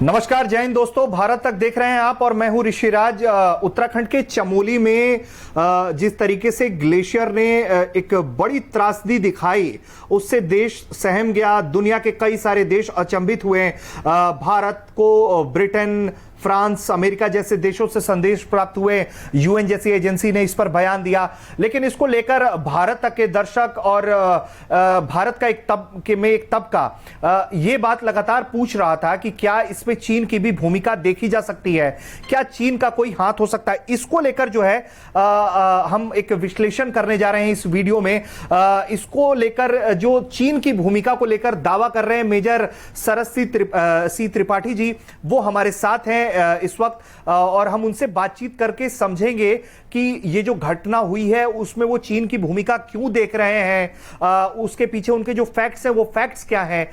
नमस्कार, जय हिंद दोस्तों। भारत तक देख रहे हैं आप और मैं हूं ऋषिराज। उत्तराखंड के चमोली में जिस तरीके से ग्लेशियर ने एक बड़ी त्रासदी दिखाई, उससे देश सहम गया। दुनिया के कई सारे देश अचंभित हुए। भारत को ब्रिटेन, फ्रांस, अमेरिका जैसे देशों से संदेश प्राप्त हुए। यूएन जैसी एजेंसी ने इस पर बयान दिया, लेकिन इसको लेकर भारत तक के दर्शक और भारत का एक तबका ये बात लगातार पूछ रहा था कि क्या इसमें चीन की भी भूमिका देखी जा सकती है, क्या चीन का कोई हाथ हो सकता है। इसको लेकर जो है हम एक विश्लेषण करने जा रहे हैं इस वीडियो में। इसको लेकर जो चीन की भूमिका को लेकर दावा कर रहे हैं मेजर सरस सी त्रिपाठी जी, वो हमारे साथ हैं इस वक्त, और हम उनसे बातचीत करके समझेंगे कि ये जो घटना हुई है उसमें वो चीन की भूमिका क्यों देख रहे हैं, उसके पीछे उनके जो फैक्ट्स हैं वो फैक्ट्स क्या हैं।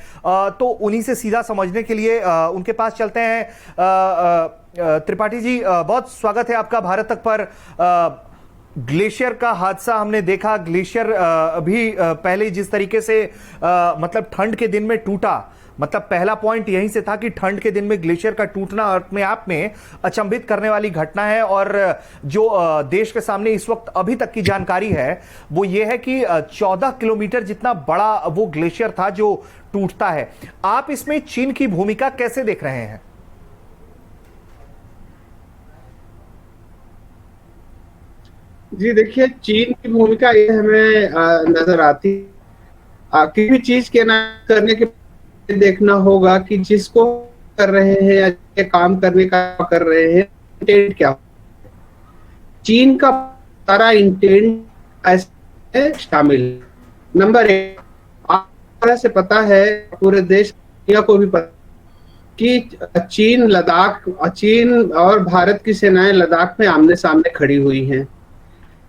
तो उन्हीं से सीधा समझने के लिए उनके पास चलते हैं। त्रिपाठी जी, बहुत स्वागत है आपका भारत तक पर। ग्लेशियर का हादसा हमने देखा। ग्लेशियर भी पहले जिस तरीके से मतलब ठंड के दिन में टूटा, मतलब पहला पॉइंट यहीं से था कि ठंड के दिन में ग्लेशियर का टूटना अपने आप में अचंभित करने वाली घटना है। और जो देश के सामने इस वक्त अभी तक की जानकारी है वो ये है कि 14 किलोमीटर जितना बड़ा वो ग्लेशियर था जो टूटता है। आप इसमें चीन की भूमिका कैसे देख रहे हैं? जी देखिए, चीन की भूमिका ये हमें नजर आती किसी भी चीज के ना करने के देखना होगा कि जिसको कर रहे हैं या काम करने का कर रहे हैं, इंटेंट क्या। चीन का सारा इंटेंट ऐसे शामिल। नंबर एक, आप से पता है, पूरे देश या को भी पता कि चीन और भारत की सेनाएं लद्दाख में आमने सामने खड़ी हुई हैं।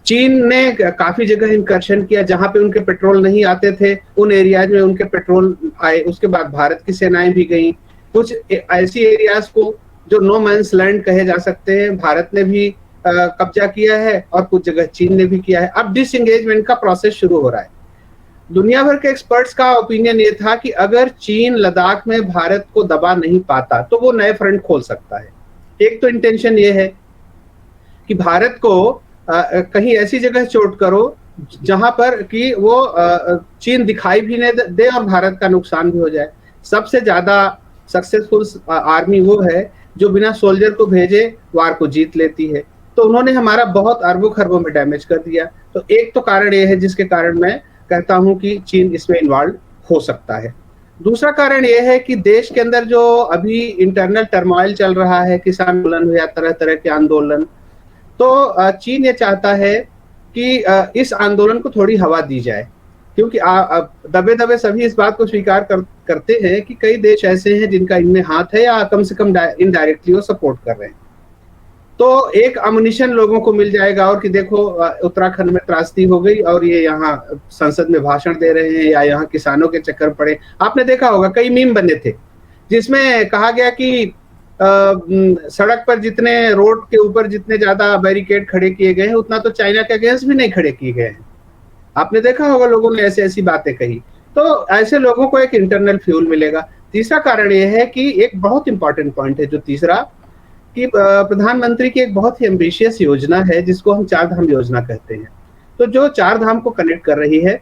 चीन ने काफी जगह इंकर्शन किया जहां पे उनके पेट्रोल नहीं आते थे, उन एरियाज में उनके पेट्रोल आए। उसके बाद भारत की सेनाएं भी गई। कुछ ऐसी एरियाज को जो नो मैंस लैंड कहे जा सकते हैं, भारत ने भी कब्जा किया है और कुछ जगह चीन ने भी किया है। अब डिसएंगेजमेंट का प्रोसेस शुरू हो रहा है। दुनिया भर के एक्सपर्ट्स का ओपिनियन ये था कि अगर चीन लद्दाख में भारत को दबा नहीं पाता तो वो नए फ्रंट खोल सकता है। एक तो इंटेंशन ये है कि भारत को कहीं ऐसी जगह चोट करो जहां पर कि वो चीन दिखाई भी नहीं दे और भारत का नुकसान भी हो जाए। सबसे ज्यादा सक्सेसफुल आर्मी वो है जो बिना सोल्जर को भेजे वार को जीत लेती है। तो उन्होंने हमारा बहुत अरबों खरबों में डैमेज कर दिया। तो एक तो कारण ये है जिसके कारण मैं कहता हूं कि चीन इसमें इन्वॉल्व हो सकता है। दूसरा कारण यह है कि देश के अंदर जो अभी इंटरनल टर्मोइल चल रहा है, किसान आंदोलन या तरह तरह के आंदोलन, तो चीन ये चाहता है कि इस आंदोलन को थोड़ी हवा दी जाए, क्योंकि दबे दबे सभी इस बात को स्वीकार करते हैं कि कई देश ऐसे हैं जिनका इनमें हाथ है या कम से कम इनडायरेक्टली वो सपोर्ट कर रहे हैं। तो एक अम्युनिशन लोगों को मिल जाएगा और कि देखो उत्तराखंड में त्रासदी हो गई और ये यहाँ संसद में भाषण दे रहे हैं या यहाँ किसानों के चक्कर पड़े। आपने देखा होगा कई मीम बने थे जिसमें कहा गया कि सड़क पर जितने रोड के ऊपर जितने ज्यादा बैरिकेड खड़े किए गए हैं उतना तो चाइना के अगेंस्ट भी नहीं खड़े किए गए हैं। आपने देखा होगा लोगों ने ऐसी ऐसी बातें कही। तो ऐसे लोगों को एक इंटरनल फ्यूल मिलेगा। तीसरा कारण यह है कि एक बहुत इंपॉर्टेंट पॉइंट है जो तीसरा, कि प्रधानमंत्री की एक बहुत ही एम्बिशियस योजना है जिसको हम 4 धाम योजना कहते हैं। तो जो 4 धाम को कनेक्ट कर रही है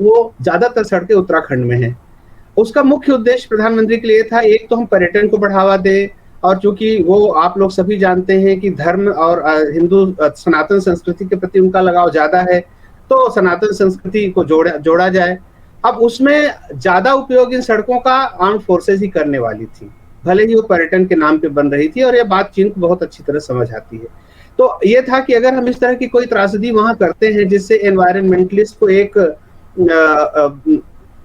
वो ज्यादातर सड़कें उत्तराखंड में है। उसका मुख्य उद्देश्य प्रधानमंत्री के लिए था, एक तो हम पर्यटन को बढ़ावा दें, और चूंकि वो आप लोग सभी जानते हैं कि धर्म और हिंदू सनातन संस्कृति के प्रति उनका लगाव ज्यादा है, तो सनातन संस्कृति को जोड़ा जाए। अब उसमें ज्यादा उपयोग इन सड़कों का आर्म्ड फोर्सेस ही करने वाली थी, भले ही वो पर्यटन के नाम पे बन रही थी, और ये बात चीन को बहुत अच्छी तरह समझ आती है। तो ये था कि अगर हम इस तरह की कोई त्रासदी वहां करते हैं जिससे एनवायरमेंटलिस्ट को एक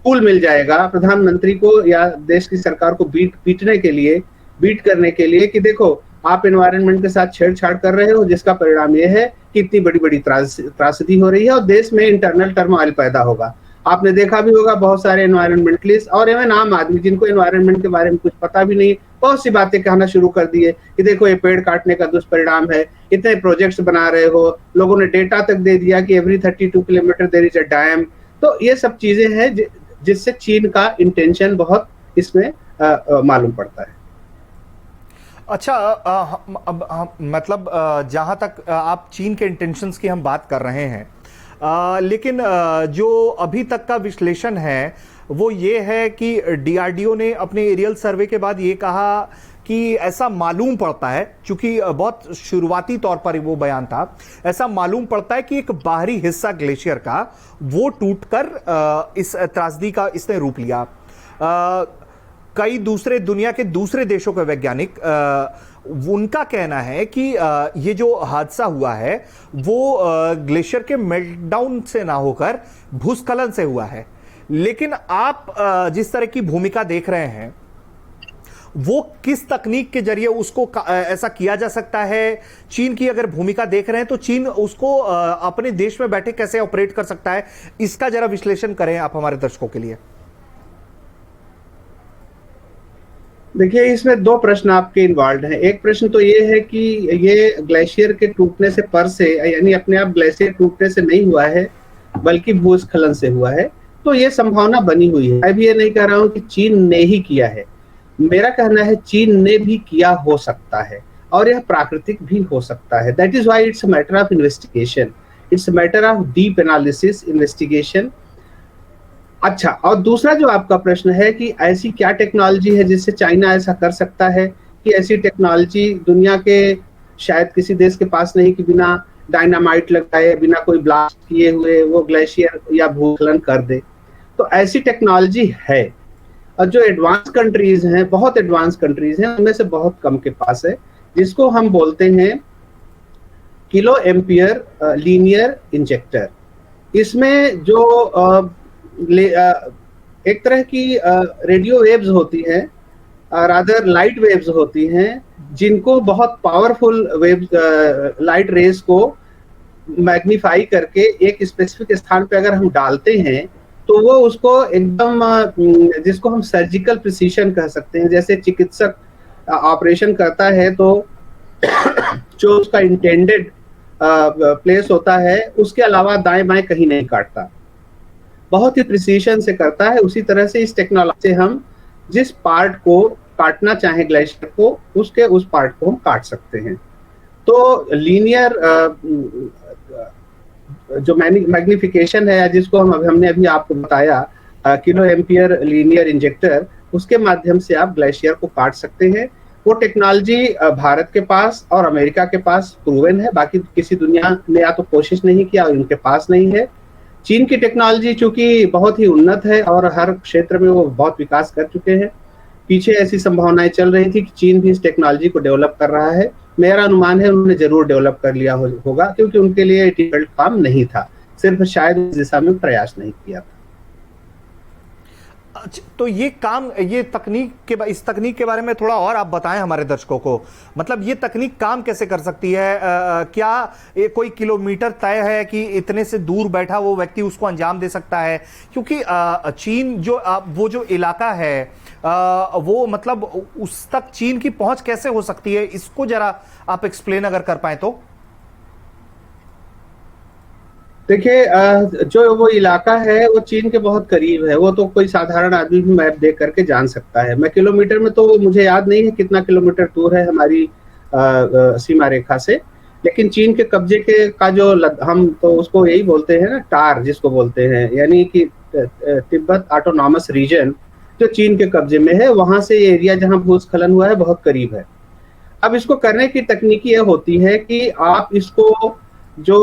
पुल मिल जाएगा प्रधानमंत्री को या देश की सरकार को बीट करने के लिए कि देखो आप एनवायरनमेंट के साथ छेड़छाड़ कर रहे हो, जिसका परिणाम यह है कि इतनी बड़ी बड़ी त्रासदी हो रही है और देश में इंटरनल टर्मोइल पैदा होगा। आपने देखा भी होगा बहुत सारे एनवायरमेंटलिस्ट और एवं आम आदमी जिनको एनवायरनमेंट के बारे में कुछ पता भी नहीं, बहुत सी बातें कहना शुरू कर दिए कि देखो ये पेड़ काटने का दुष्परिणाम है, इतने प्रोजेक्ट्स बना रहे हो, लोगों ने डेटा तक दे दिया कि every 32 kilometre there is a dam. तो ये सब चीजें हैं जिससे चीन का इंटेंशन बहुत इसमें मालूम पड़ता है। अच्छा, मतलब जहां तक आप चीन के इंटेंशंस की हम बात कर रहे हैं, लेकिन जो अभी तक का विश्लेषण है वो ये है कि डीआरडीओ ने अपने एरियल सर्वे के बाद ये कहा कि ऐसा मालूम पड़ता है, चूंकि बहुत शुरुआती तौर पर वो बयान था, ऐसा मालूम पड़ता है कि एक बाहरी हिस्सा ग्लेशियर का वो टूटकर इस त्रासदी का इसने रूप लिया। कई दूसरे दुनिया के दूसरे देशों के वैज्ञानिक उनका कहना है कि ये जो हादसा हुआ है वो ग्लेशियर के मेल्टडाउन से ना होकर भूस्खलन से हुआ है। लेकिन आप जिस तरह की भूमिका देख रहे हैं वो किस तकनीक के जरिए उसको ऐसा किया जा सकता है? चीन की अगर भूमिका देख रहे हैं तो चीन उसको अपने देश में बैठे कैसे ऑपरेट कर सकता है, इसका जरा विश्लेषण करें आप हमारे दर्शकों के लिए। देखिए, इसमें दो प्रश्न आपके इन्वॉल्व हैं। एक प्रश्न तो ये है कि ये ग्लेशियर के टूटने से पर से, यानी अपने आप ग्लेशियर टूटने से नहीं हुआ है बल्कि भूस्खलन से हुआ है, तो ये संभावना बनी हुई है। मैं भी ये नहीं कह रहा हूं कि चीन ने ही किया है, मेरा कहना है चीन ने भी किया हो सकता है और यह प्राकृतिक भी हो सकता है। That is why it's a matter of investigation, it's a matter of deep analysis, investigation. अच्छा, और दूसरा जो आपका प्रश्न है कि ऐसी क्या टेक्नोलॉजी है जिससे चाइना ऐसा कर सकता है, कि ऐसी टेक्नोलॉजी दुनिया के शायद किसी देश के पास नहीं कि बिना डायनामाइट लगाए, बिना कोई ब्लास्ट किए हुए वो ग्लेशियर या भूस्खलन कर दे। तो ऐसी टेक्नोलॉजी है, और जो एडवांस कंट्रीज हैं, बहुत एडवांस कंट्रीज हैं, उनमें से बहुत कम के पास है, जिसको हम बोलते हैं किलो एम्पियर लीनियर इंजेक्टर। इसमें जो एक तरह की रेडियो वेव्स होती हैं, रादर लाइट वेव्स होती हैं, जिनको बहुत पावरफुल वेव्स, लाइट रेज को मैग्नीफाई करके एक स्पेसिफिक स्थान पे अगर हम डालते हैं तो वो उसको एकदम, जिसको हम सर्जिकल प्रिसीशन कह सकते हैं, जैसे चिकित्सक ऑपरेशन करता है तो जो उसका इंटेंडेड प्लेस होता है उसके अलावा दाएं बाएं कहीं नहीं काटता, बहुत ही प्रिसीशन से करता है। उसी तरह से इस टेक्नोलॉजी से हम जिस पार्ट को काटना चाहें ग्लेशियर को, उसके उस पार्ट को हम काट सकते हैं। तो लीनियर जो मैग्निफिकेशन है, जिसको हमने अभी आपको बताया, किलो एम्पियर लीनियर इंजेक्टर, उसके माध्यम से आप ग्लेशियर को काट सकते हैं। वो टेक्नोलॉजी भारत के पास और अमेरिका के पास प्रूवन है, बाकी किसी दुनिया ने या तो कोशिश नहीं किया और उनके पास नहीं है। चीन की टेक्नोलॉजी चूंकि बहुत ही उन्नत है और हर क्षेत्र में वो बहुत विकास कर चुके हैं, पीछे ऐसी संभावनाएं चल रही थी कि चीन भी इस टेक्नोलॉजी को डेवलप कर रहा है। मेरा अनुमान है उन्होंने जरूर डेवलप कर लिया होगा, क्योंकि उनके लिए डिफिकल्ट काम नहीं था, सिर्फ शायद इस दिशा में प्रयास नहीं किया था। तो ये काम, ये तकनीक के, इस तकनीक के बारे में थोड़ा और आप बताएं हमारे दर्शकों को। मतलब ये तकनीक काम कैसे कर सकती है? क्या ये कोई किलोमीटर तय है कि इतने से दूर बैठा वो व्यक्ति उसको अंजाम दे सकता है? क्योंकि चीन जो वो जो इलाका है वो, मतलब उस तक चीन की पहुंच कैसे हो सकती है, इसको जरा आप एक्सप्लेन अगर कर पाए तो। देखिए, जो वो इलाका है वो चीन के बहुत करीब है, वो तो कोई साधारण आदमी भी मैप देख करके जान सकता है। मैं किलोमीटर में तो मुझे याद नहीं है कितना किलोमीटर दूर है हमारी सीमा रेखा से, लेकिन चीन के कब्जे के का जो हम तो उसको यही बोलते हैं ना, टार जिसको बोलते हैं, यानी कि तिब्बत ऑटोनॉमस रीजन जो चीन के कब्जे में है, वहां से ये एरिया जहां भूस्खलन हुआ है बहुत करीब है। अब इसको करने की तकनीकी यह होती है कि आप इसको जो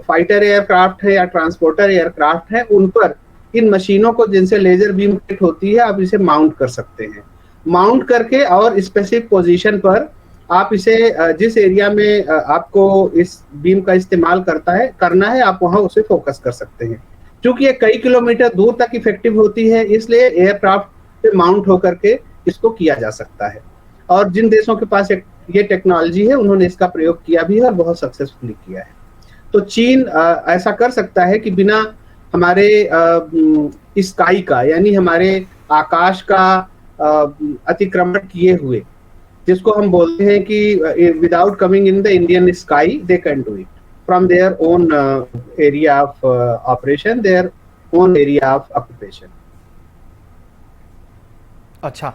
फाइटर एयरक्राफ्ट है या ट्रांसपोर्टर एयरक्राफ्ट है, उन पर इन मशीनों को जिनसे लेजर बीम हिट होती है, आप इसे माउंट कर सकते हैं। माउंट करके और स्पेसिफिक पोजीशन पर आप इसे जिस एरिया में आपको इस बीम का इस्तेमाल करना है, आप वहां उसे फोकस कर सकते हैं। क्योंकि ये कई किलोमीटर दूर तक इफेक्टिव होती है, इसलिए एयरक्राफ्ट पे माउंट होकर के इसको किया जा सकता है। और जिन देशों के पास ये टेक्नोलॉजी है, उन्होंने इसका प्रयोग किया भी है और बहुत सक्सेसफुली किया है। तो चीन ऐसा कर सकता है कि बिना हमारे स्काई का, यानी हमारे आकाश का अतिक्रमण किए हुए, जिसको हम बोलते हैं कि without coming in the Indian sky they can do it from their own area of operation, their own area of occupation. अच्छा,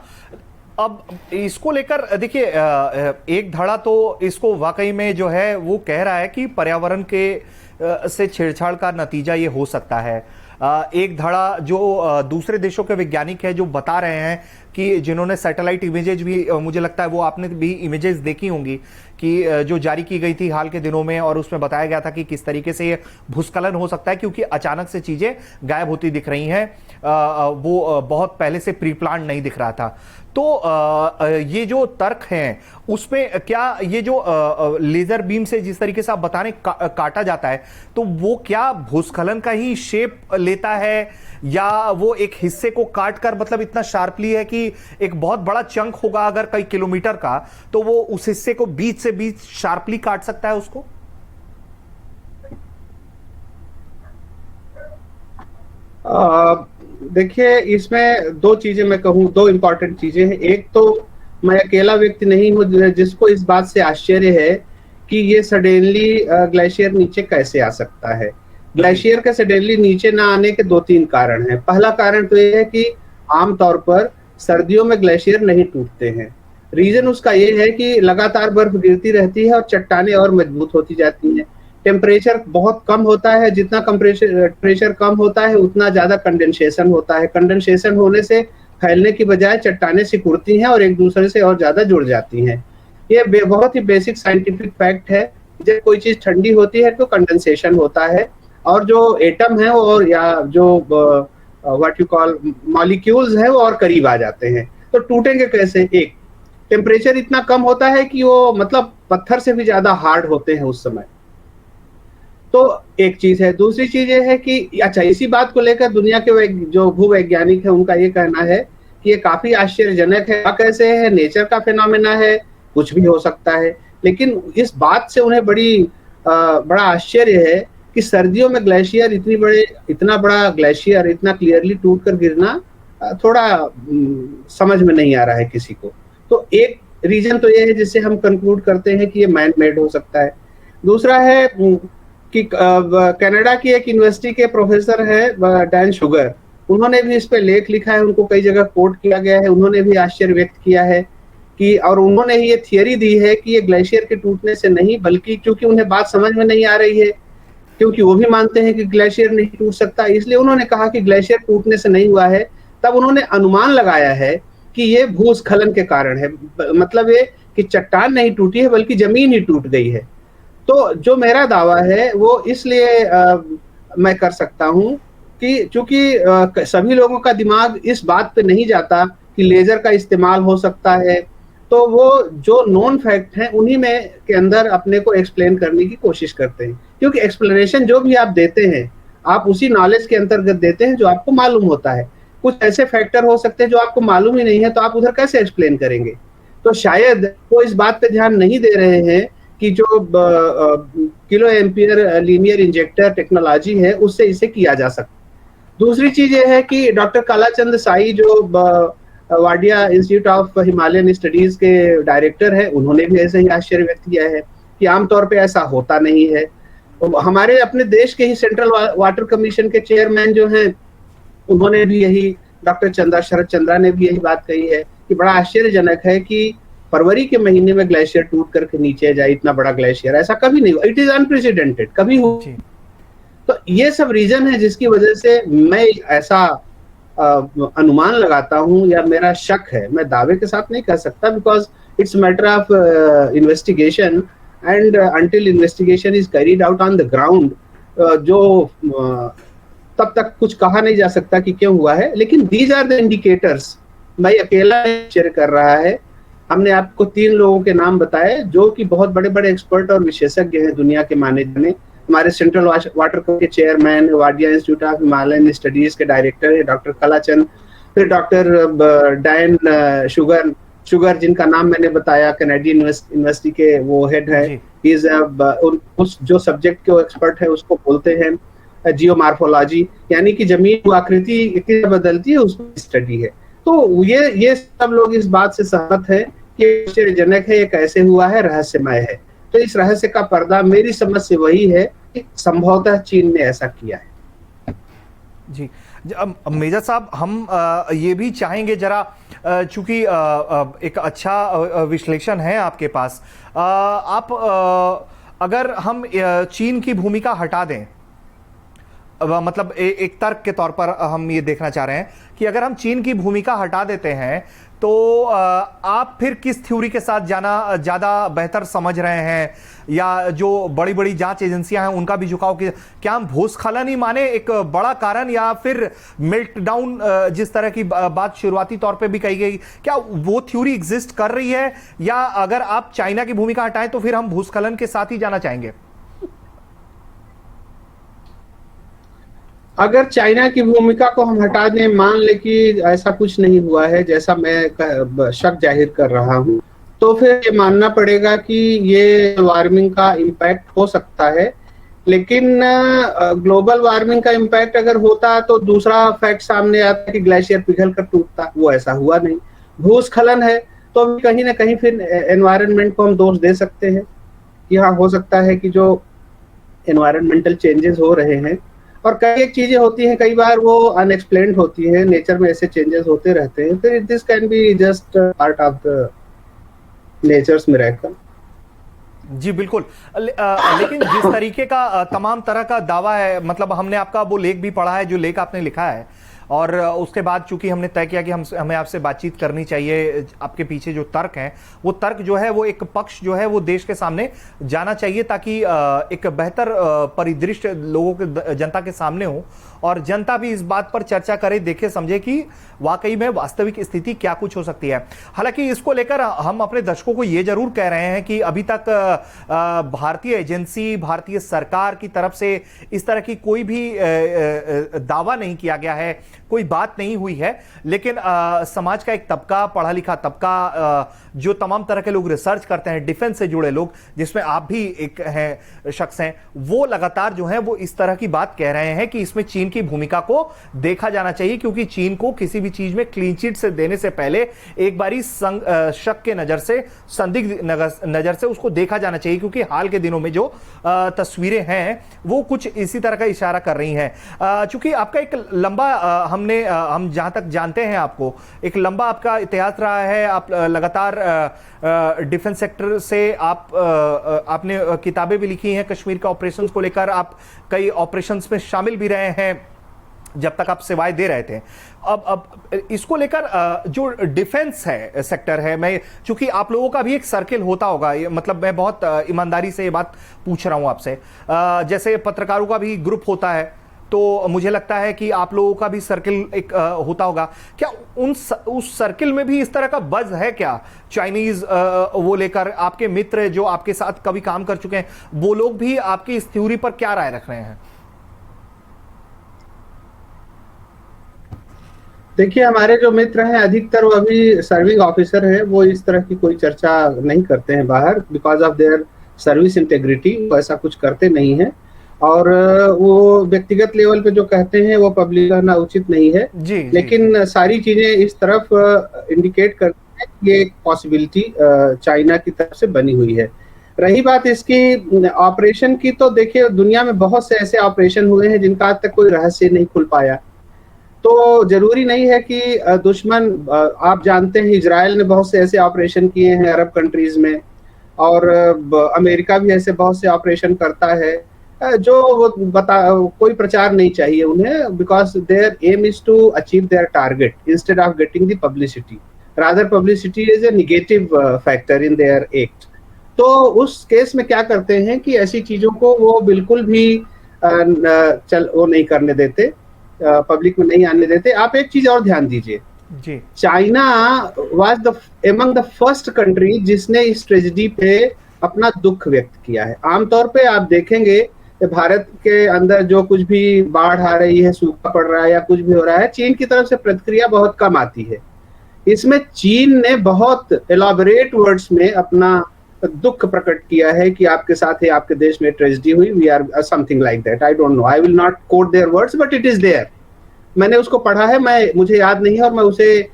अब इसको लेकर देखिए, एक धड़ा तो इसको वाकई में जो है वो कह रहा है कि पर्यावरण के से छेड़छाड़ का नतीजा ये हो सकता है। एक धड़ा जो दूसरे देशों के वैज्ञानिक है जो बता रहे हैं कि जिन्होंने सैटेलाइट इमेजेज भी, मुझे लगता है वो आपने भी इमेजेस देखी होंगी कि जो जारी की गई थी हाल के दिनों में, और उसमें बताया गया था कि किस तरीके से ये भूस्खलन हो सकता है क्योंकि अचानक से चीजें गायब होती दिख रही हैं। वो बहुत पहले से प्री प्लान नहीं दिख रहा था। तो ये जो तर्क हैं उसमें क्या ये जो लेजर बीम से जिस तरीके से आप बता रहे काटा जाता है, तो वो क्या भूस्खलन का ही शेप लेता है या वो एक हिस्से को काट कर, मतलब इतना शार्पली है कि एक बहुत बड़ा चंक होगा अगर कई किलोमीटर का, तो वो उस हिस्से को बीच से बीच शार्पली काट सकता है उसको? देखिए, इसमें दो चीजें मैं कहूँ, दो इंपॉर्टेंट चीजें हैं। एक तो मैं अकेला व्यक्ति नहीं हूँ जिसको इस बात से आश्चर्य है कि ये सडनली ग्लेशियर नीचे कैसे आ सकता है। ग्लेशियर के सडनली नीचे ना आने के दो तीन कारण हैं। पहला कारण तो ये है कि आमतौर पर सर्दियों में ग्लेशियर नहीं टूटते हैं। रीजन उसका ये है कि लगातार बर्फ गिरती रहती है और चट्टानें और मजबूत होती जाती हैं। टेम्परेचर बहुत कम होता है, जितना टेम्परेचर कम होता है उतना ज्यादा कंडेंसेशन होता है। कंडेंसेशन होने से फैलने की बजाय चट्टानें सिकुड़ती हैं और एक दूसरे से और ज्यादा जुड़ जाती हैं। ये बहुत ही बेसिक साइंटिफिक फैक्ट है। जब कोई चीज ठंडी होती है तो कंडेंसेशन होता है और जो एटम है और या जो व्हाट यू कॉल मॉलिक्यूल्स है वो और करीब आ जाते हैं। तो टूटेंगे कैसे? एक, टेम्परेचर इतना कम होता है कि वो मतलब पत्थर से भी ज्यादा हार्ड होते हैं उस समय। तो एक चीज है। दूसरी चीज ये है कि अच्छा, इसी बात को लेकर दुनिया के जो भूवैज्ञानिक है उनका ये कहना है कि ये काफी आश्चर्यजनक है। कैसे है? नेचर का फिनोमेना है, कुछ भी हो सकता है। लेकिन इस बात से उन्हें बड़ा आश्चर्य है कि सर्दियों में ग्लेशियर इतना बड़ा ग्लेशियर इतना क्लियरली टूट कर गिरना थोड़ा समझ में नहीं आ रहा है किसी को। तो एक रीजन तो ये है जिससे हम कंक्लूड करते हैं कि ये मैन मेड हो सकता है। दूसरा है कि कनाडा की एक यूनिवर्सिटी के प्रोफेसर है डैन शुगर, उन्होंने भी इस पे लेख लिखा है, उनको कई जगह कोट किया गया है। उन्होंने भी आश्चर्य व्यक्त किया है कि, और उन्होंने ये थियरी दी है कि ये ग्लेशियर के टूटने से नहीं, बल्कि क्योंकि उन्हें बात समझ में नहीं आ रही है, क्योंकि वो भी मानते हैं कि ग्लेशियर नहीं टूट सकता, इसलिए उन्होंने कहा कि ग्लेशियर टूटने से नहीं हुआ है। तब उन्होंने अनुमान लगाया है कि ये भूस्खलन के कारण है। मतलब ये कि चट्टान नहीं टूटी है बल्कि जमीन ही टूट गई है। तो जो मेरा दावा है वो इसलिए मैं कर सकता हूं कि चूंकि सभी लोगों का दिमाग इस बात पे नहीं जाता कि लेजर का इस्तेमाल हो सकता है, तो वो जो नॉन फैक्ट हैं उन्हीं में के अंदर अपने को एक्सप्लेन करने की कोशिश करते हैं। क्योंकि एक्सप्लेनेशन जो भी आप देते हैं आप उसी नॉलेज के अंतर्गत देते हैं जो आपको मालूम होता है। कुछ ऐसे फैक्टर हो सकते हैं जो आपको मालूम ही नहीं है, तो आप उधर कैसे एक्सप्लेन करेंगे? तो शायद वो इस बात पे ध्यान नहीं दे रहे हैं कि जो kilo ampere linear injector technology है उससे इसे किया जा सकता है। दूसरी चीज ये है कि डॉक्टर कालाचंद साई जो Wadia institute of Himalayan studies के डायरेक्टर है, उन्होंने भी ऐसे ही आश्चर्य व्यक्त किया है कि आमतौर पे ऐसा होता नहीं है। हमारे अपने देश के ही सेंट्रल वाटर कमीशन के चेयरमैन जो हैं उन्होंने भी यही, डॉक्टर शरद चंद्रा ने भी यही बात कही है कि बड़ा आश्चर्यजनक है कि फरवरी के महीने में ग्लेशियर टूट करके नीचे जाए, इतना बड़ा ग्लेशियर ऐसा कभी नहीं हुआ। इट इज अनप्रेसिडेंटेड, कभी हुआ। तो ये सब रीजन है जिसकी वजह से मैं ऐसा अनुमान लगाता हूं या मेरा शक है। मैं दावे के साथ नहीं कह सकता because it's matter of investigation and until investigation is carried out on the ground जो तब तक कुछ कहा नहीं जा सकता कि क्यों हुआ है। लेकिन दीज आर द इंडिकेटर्स। मैं अकेला शेयर कर रहा है। हमने आपको 3 लोगों के नाम बताए जो कि बहुत बड़े बड़े एक्सपर्ट और विशेषज्ञ हैं दुनिया के माने जाने। हमारे सेंट्रल वाटर के chairman, Wadia institute of Himalayan studies के डायरेक्टर है डॉक्टर कलाचंद, फिर डॉक्टर डैन शुगर जिनका नाम मैंने बताया, कनाडियन यूनिवर्सिटी के वो हेड है। इज उस जो सब्जेक्ट के एक्सपर्ट है उसको बोलते हैं जियोमार्फोलॉजी, यानी कि जमीन आकृति कितनी बदलती है उसकी स्टडी है। तो ये सब लोग इस बात से सहमत है कि आश्चर्यजनक है, ये कैसे हुआ है, रहस्यमय है। तो इस रहस्य का पर्दा मेरी समझ से वही है कि संभवतः चीन ने ऐसा किया है। जी मेजर साहब, हम ये भी चाहेंगे जरा चूंकि एक अच्छा विश्लेषण है आपके पास, आप अगर हम चीन की भूमिका हटा दें, मतलब एक तर्क के तौर पर हम ये देखना चाह रहे हैं कि अगर हम चीन की भूमिका हटा देते हैं तो आप फिर किस थ्योरी के साथ जाना ज़्यादा बेहतर समझ रहे हैं, या जो बड़ी बड़ी जांच एजेंसियां हैं उनका भी झुकाव, कि क्या हम भूस्खलन ही माने एक बड़ा कारण, या फिर मेल्ट डाउन जिस तरह की बात शुरुआती तौर पे भी कही गई, क्या वो थ्योरी एग्जिस्ट कर रही है, या अगर आप चाइना की भूमिका हटाएं तो फिर हम भूस्खलन के साथ ही जाना चाहेंगे? अगर चाइना की भूमिका को हम हटा दें, मान ले कि ऐसा कुछ नहीं हुआ है जैसा मैं शक जाहिर कर रहा हूं, तो फिर ये मानना पड़ेगा कि ये वार्मिंग का इम्पैक्ट हो सकता है। लेकिन ग्लोबल वार्मिंग का इम्पैक्ट अगर होता तो दूसरा फैक्ट सामने आता कि ग्लेशियर पिघल कर टूटता, वो ऐसा हुआ नहीं। भूस्खलन है तो कहीं ना कहीं फिर एनवायरनमेंट को हम दोष दे सकते हैं कि हाँ, हो सकता है कि जो एनवायरमेंटल चेंजेस हो रहे हैं, और कई एक चीजें होती हैं, कई बार वो अनएक्सप्लेन्ड होती हैं, नेचर में ऐसे चेंजेस होते रहते हैं, फिर this can be just part of the nature's miracle. जी बिल्कुल। लेकिन जिस तरीके का तमाम तरह का दावा है, मतलब हमने आपका वो लेख भी पढ़ा है जो लेख आपने लिखा है, और उसके बाद चूंकि हमने तय किया कि हमें आपसे बातचीत करनी चाहिए, आपके पीछे जो तर्क हैं वो तर्क जो है वो एक पक्ष जो है वो देश के सामने जाना चाहिए, ताकि एक बेहतर परिदृश्य लोगों के, जनता के सामने हो, और जनता भी इस बात पर चर्चा करे, देखे, समझे कि वाकई में वास्तविक स्थिति क्या कुछ हो सकती है। हालांकि इसको लेकर हम अपने दर्शकों को ये जरूर कह रहे हैं कि अभी तक भारतीय एजेंसी, भारतीय सरकार की तरफ से इस तरह की कोई भी दावा नहीं किया गया है, कोई बात नहीं हुई है, लेकिन समाज का एक तबका, पढ़ा लिखा तबका, जो तमाम तरह के लोग रिसर्च करते हैं, डिफेंस से जुड़े लोग, जिसमें आप भी एक हैं, शख्स हैं, वो लगातार जो है वो इस तरह की बात कह रहे हैं कि इसमें चीन की भूमिका को देखा जाना चाहिए, क्योंकि चीन को किसी भी चीज में क्लीन चिट से देने से पहले एक बारी शक के नजर से, संदिग्ध नजर से उसको देखा जाना चाहिए, क्योंकि हाल के दिनों में जो तस्वीरें हैं वो कुछ इसी तरह का इशारा कर रही हैं। चूंकि आपका एक लंबा हम जहां तक जानते हैं आपको, एक लंबा आपका इतिहास रहा है, आप लगातार डिफेंस सेक्टर से आपने किताबें भी लिखी हैं कश्मीर के ऑपरेशंस को लेकर, आप कई ऑपरेशंस में शामिल भी रहे हैं जब तक आप सेवाएं दे रहे थे। अब इसको लेकर जो डिफेंस है, सेक्टर है, मैं चूंकि आप लोगों का भी एक सर्किल होता होगा, मतलब मैं बहुत ईमानदारी से ये बात पूछ रहा हूं आपसे, जैसे पत्रकारों का भी ग्रुप होता है, तो मुझे लगता है कि आप लोगों का भी सर्किल एक होता होगा, क्या उस सर्किल में भी इस तरह का बज़ है क्या? चाइनीज वो लेकर आपके मित्र जो आपके साथ कभी काम कर चुके हैं, वो लोग भी आपकी इस थ्योरी पर क्या राय रख रहे हैं? देखिए, हमारे जो मित्र हैं अधिकतर वो अभी सर्विंग ऑफिसर हैं, वो इस तरह की कोई चर्चा नहीं करते हैं बाहर, because of their service integrity, वो ऐसा कुछ करते नहीं है, और वो व्यक्तिगत लेवल पे जो कहते हैं वो पब्लिक करना उचित नहीं है। लेकिन सारी चीजें इस तरफ इंडिकेट करती है कि ये एक पॉसिबिलिटी चाइना की तरफ से बनी हुई है। रही बात इसकी ऑपरेशन की, तो देखिए दुनिया में बहुत से ऐसे ऑपरेशन हुए हैं जिनका आज तक कोई रहस्य नहीं खुल पाया, तो जरूरी नहीं है कि दुश्मन, आप जानते हैं इजराइल ने बहुत से ऐसे ऑपरेशन किए हैं अरब कंट्रीज में, और अमेरिका भी ऐसे बहुत से ऑपरेशन करता है, जो वो कोई प्रचार नहीं चाहिए उन्हें, because their aim is to achieve their target instead of getting the publicity, rather publicity is a negative factor in their act. तो उस केस में क्या करते हैं कि ऐसी चीजों को वो बिल्कुल भी वो नहीं करने देते, पब्लिक में नहीं आने देते। आप एक चीज और ध्यान दीजिए, China was the among the first country जिसने इस ट्रेजेडी पे अपना दुख व्यक्त किया है। आमतौर पे आप देखेंगे भारत के अंदर जो कुछ भी बाढ़ आ रही है, सूखा पड़ रहा है या कुछ भी हो रहा है, चीन की तरफ से प्रतिक्रिया बहुत कम आती है। इसमें चीन ने बहुत एलॉबरेट वर्ड्स में अपना दुख प्रकट किया है कि आपके साथ है, आपके देश में ट्रेजेडी हुई, we are something like that, I don't know, I will not quote their words but it is there. मैंने उसको पढ़ा है, मुझे याद नहीं है, और मैं उसे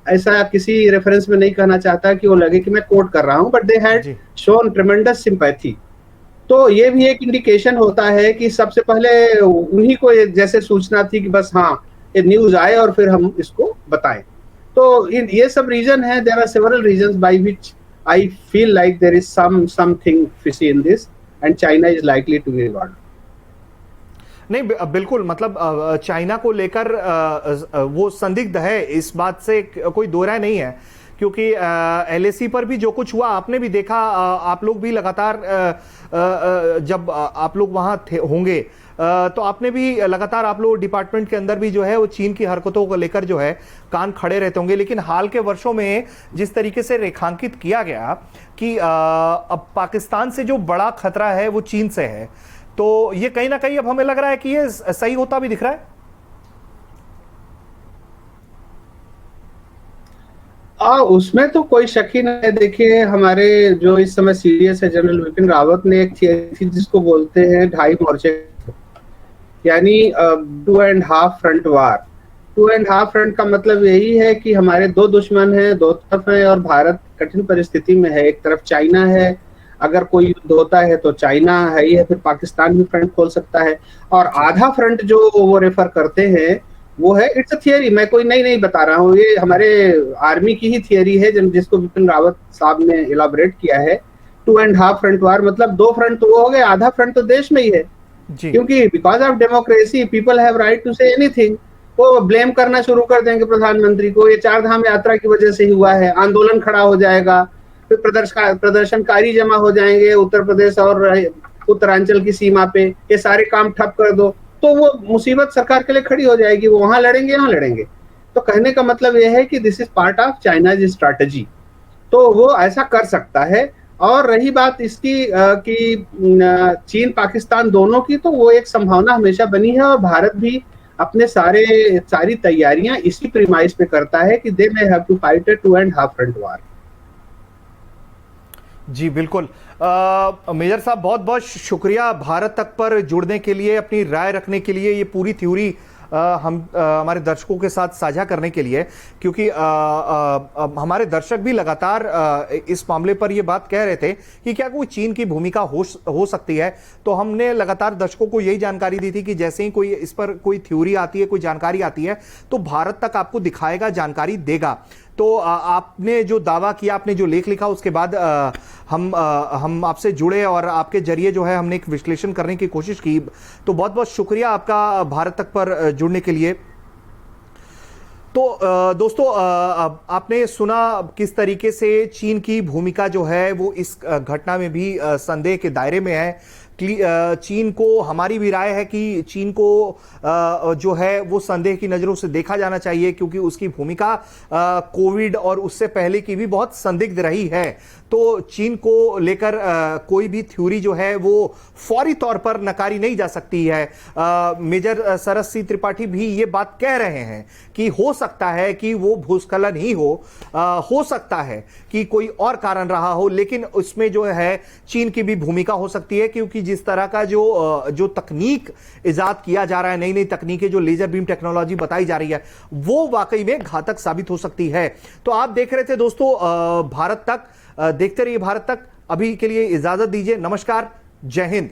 ऐसा किसी रेफरेंस में नहीं कहना चाहता कि वो लगे कि मैं कोट कर रहा हूं, but they had shown ट्रेमेंडस sympathy. तो ये भी एक इंडिकेशन होता है कि सबसे पहले उन्हीं को जैसे सूचना थी कि बस हाँ, ये न्यूज आए और फिर हम इसको बताएं। तो ये सब रीजन है, there are several reasons by which I feel like there is something fishy in this and China is likely to be involved. नहीं बिल्कुल, मतलब चाइना को लेकर वो संदिग्ध है, इस बात से कोई दो राय नहीं है, क्योंकि एलएसी पर भी जो कुछ हुआ आपने भी देखा, आप लोग भी लगातार जब आप लोग वहां थे होंगे तो आपने भी लगातार, आप लोग डिपार्टमेंट के अंदर भी जो है वो चीन की हरकतों को लेकर जो है कान खड़े रहते होंगे। लेकिन हाल के वर्षों में जिस तरीके से रेखांकित किया गया कि अब पाकिस्तान से जो बड़ा खतरा है वो चीन से है, तो ये कहीं ना कहीं अब हमें लग रहा है कि ये सही होता भी दिख रहा है। उसमें तो कोई शक ही नहीं है। देखिए, हमारे जो इस समय सीडीएस है जनरल विपिन रावत ने एक थियरी थी जिसको बोलते हैं ढाई मोर्चे, यानी 2.5 फ्रंट वार। 2.5 फ्रंट का मतलब यही है कि हमारे दो दुश्मन हैं, दो तरफ हैं और भारत कठिन परिस्थिति में है। एक तरफ चाइना है, अगर कोई युद्ध होता है तो चाइना है ही है, फिर पाकिस्तान भी फ्रंट खोल सकता है। और आधा फ्रंट जो वो रेफर करते हैं वो है, इट्स अ थियरी, मैं कोई नहीं बता रहा हूँ, ये हमारे आर्मी की ही थियरी है जिसको विपिन रावत साहब ने इलाबोरेट किया है। 2.5 फ्रंट वार मतलब 2 फ्रंट तो वो हो गए, आधा फ्रंट तो देश में ही है जी। क्योंकि because of democracy people have right to say anything. वो ब्लेम करना शुरू कर देंगे प्रधानमंत्री को, ये 4 धाम यात्रा की वजह से ही हुआ है, आंदोलन खड़ा हो जाएगा, फिर प्रदर्शनकारी जमा हो जाएंगे उत्तर प्रदेश और उत्तरांचल की सीमा पे, ये सारे काम ठप कर दो, तो वो मुसीबत सरकार के लिए खड़ी हो जाएगी, वो वहां लड़ेंगे यहाँ लड़ेंगे। तो कहने का मतलब यह है कि this is part of China's strategy, तो वो ऐसा कर सकता है। और रही बात इसकी कि चीन पाकिस्तान दोनों की, तो वो एक संभावना हमेशा बनी है और भारत भी अपने सारी तैयारियां इसी प्रीमाइस पे करता है कि they may have to fight a 2.5 front war. जी बिल्कुल। मेजर साहब बहुत बहुत शुक्रिया भारत तक पर जुड़ने के लिए, अपनी राय रखने के लिए, ये पूरी थ्योरी हम हमारे दर्शकों के साथ साझा करने के लिए, क्योंकि हमारे दर्शक भी लगातार इस मामले पर ये बात कह रहे थे कि क्या कोई चीन की भूमिका हो सकती है। तो हमने लगातार दर्शकों को यही जानकारी दी थी कि जैसे ही कोई इस पर कोई थ्योरी आती है, कोई जानकारी आती है, तो भारत तक आपको दिखाएगा, जानकारी देगा। तो आपने जो दावा किया, आपने जो लेख लिखा, उसके बाद हम आपसे जुड़े और आपके जरिए जो है हमने एक विश्लेषण करने की कोशिश की। तो बहुत बहुत शुक्रिया आपका भारत तक पर जुड़ने के लिए। तो दोस्तों, आपने सुना किस तरीके से चीन की भूमिका जो है वो इस घटना में भी संदेह के दायरे में है। चीन को, हमारी भी राय है कि चीन को जो है वो संदेह की नजरों से देखा जाना चाहिए, क्योंकि उसकी भूमिका कोविड और उससे पहले की भी बहुत संदिग्ध रही है। तो चीन को लेकर कोई भी थ्योरी जो है वो फौरी तौर पर नकारी नहीं जा सकती है। मेजर शरद सिंह त्रिपाठी भी ये बात कह रहे हैं कि हो सकता है कि वो भूस्खलन ही हो सकता है कि कोई और कारण रहा हो, लेकिन उसमें जो है चीन की भी भूमिका हो सकती है, क्योंकि जिस तरह का जो तकनीक इजाद किया जा रहा है, नई नई तकनीकें जो लेजर बीम टेक्नोलॉजी बताई जा रही है, वो वाकई में घातक साबित हो सकती है। तो आप देख रहे थे दोस्तों भारत तक, देखते रहिए भारत तक। अभी के लिए इजाजत दीजिए, नमस्कार, जय हिंद।